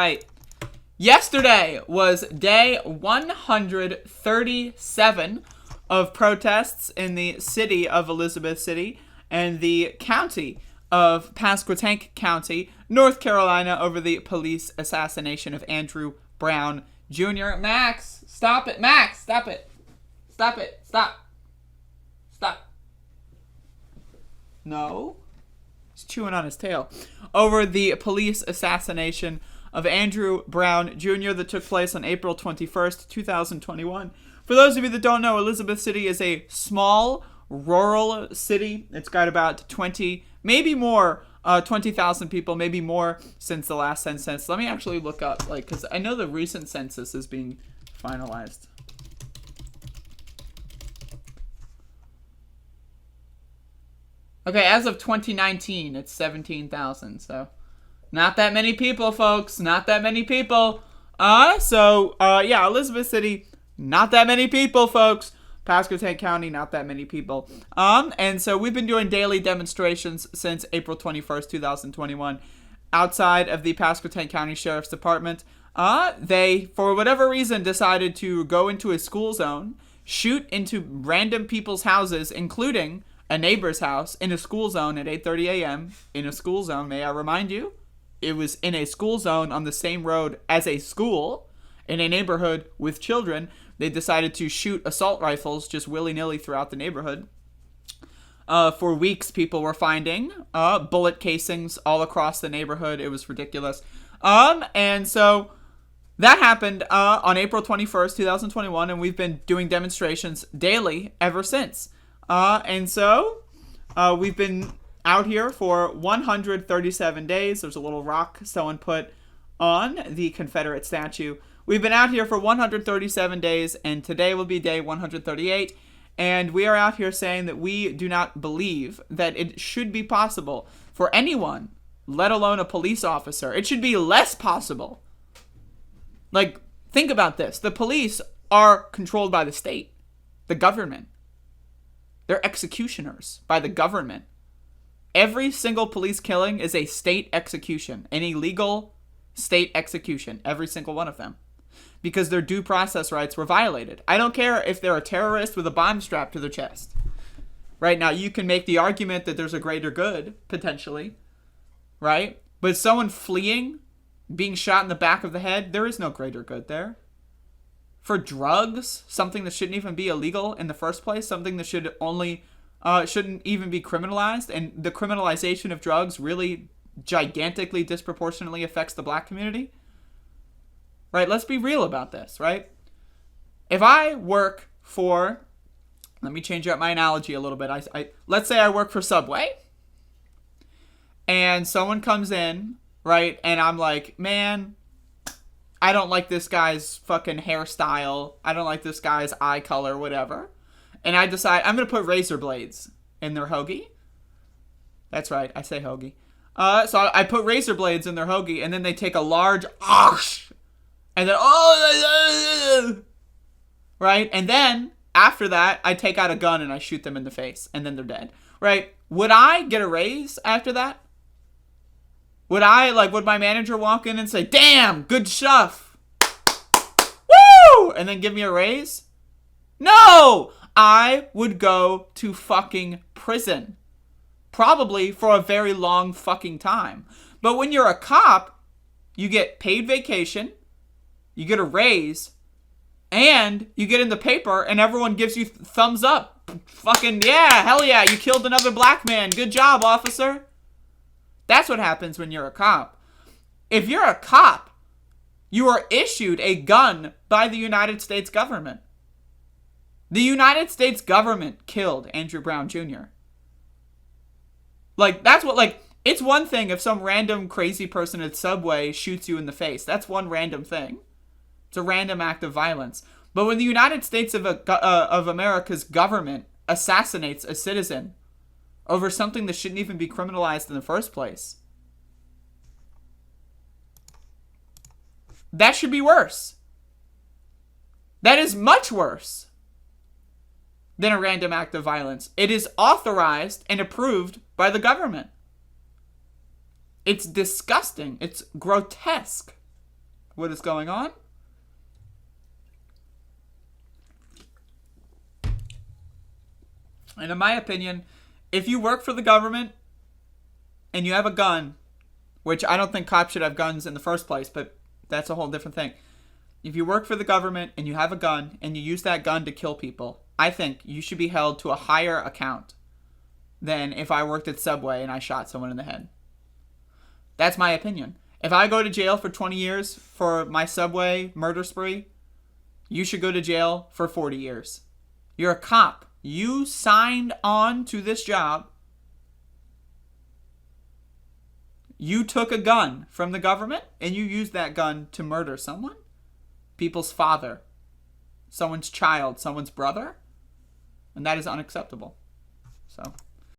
right. Yesterday was day 137 of protests in the city of Elizabeth City and the county of Pasquotank County, North Carolina, over the police assassination of Andrew Brown Jr. Max, stop it. Max, stop it. Stop it. Stop. Stop. No. He's chewing on his tail. Over the police assassination of Andrew Brown Jr. that took place on April 21st, 2021. For those of you that don't know, Elizabeth City is a small rural city. It's got about 20, maybe more, 20,000 people, maybe more since the last census. Let me actually look up, because I know the recent census is being finalized. Okay, as of 2019, it's 17,000, so not that many people, folks. Not that many people. Yeah, Elizabeth City, not that many people, folks. Pasquotank County, not that many people. And so we've been doing daily demonstrations since April 21st, 2021, outside of the Pasquotank County Sheriff's Department. They, for whatever reason, decided to go into a school zone, shoot into random people's houses, including a neighbor's house, in a school zone at 8:30 a.m. In a school zone, may I remind you? It was in a school zone on the same road as a school, in a neighborhood with children. They decided to shoot assault rifles just willy-nilly throughout the neighborhood. For weeks, people were finding bullet casings all across the neighborhood. It was ridiculous. And so that happened on April 21st, 2021, and we've been doing demonstrations daily ever since. And so we've been out here for 137 days. There's a little rock someone put on the Confederate statue. We've been out here for 137 days, and today will be day 138. And we are out here saying that we do not believe that it should be possible for anyone, let alone a police officer. It should be less possible. Think about this. The police are controlled by the state, the government. They're executioners by the government. Every single police killing is a state execution, an illegal state execution, every single one of them, because their due process rights were violated. I don't care if they're a terrorist with a bomb strapped to their chest. Right now, you can make the argument that there's a greater good, potentially, right? But someone fleeing, being shot in the back of the head, there is no greater good there. For drugs, something that shouldn't even be illegal in the first place, something that shouldn't even be criminalized, and the criminalization of drugs really gigantically, disproportionately affects the black community. Right? Let's be real about this, right? If I work for, let me change up my analogy a little bit. Let's say I work for Subway, and someone comes in, right, and I'm like, man, I don't like this guy's fucking hairstyle. I don't like this guy's eye color, whatever. And I decide I'm going to put razor blades in their hoagie. That's right, I say hoagie. So I put razor blades in their hoagie, and then they take a large, and then, right? And then, after that, I take out a gun and I shoot them in the face, and then they're dead, right? Would I get a raise after that? Would my manager walk in and say, damn, good stuff, woo, and then give me a raise? No! I would go to fucking prison. Probably for a very long fucking time. But when you're a cop, you get paid vacation, you get a raise, and you get in the paper and everyone gives you thumbs up. Fucking yeah, hell yeah, you killed another black man. Good job, officer. That's what happens when you're a cop. If you're a cop, you are issued a gun by the United States government. The United States government killed Andrew Brown Jr. It's one thing if some random crazy person at Subway shoots you in the face. That's one random thing. It's a random act of violence. But when the United States of America's government assassinates a citizen over something that shouldn't even be criminalized in the first place, that should be worse. That is much worse than a random act of violence. It is authorized and approved by the government. It's disgusting. It's grotesque. what is going on. And in my opinion, if you work for the government and you have a gun, which I don't think cops should have guns in the first place, but that's a whole different thing. If you work for the government and you have a gun and you use that gun to kill people, I think you should be held to a higher account than if I worked at Subway and I shot someone in the head. That's my opinion. If I go to jail for 20 years for my Subway murder spree, you should go to jail for 40 years. You're a cop. You signed on to this job. You took a gun from the government and you used that gun to murder someone. People's father, someone's child, someone's brother. And that is unacceptable. So...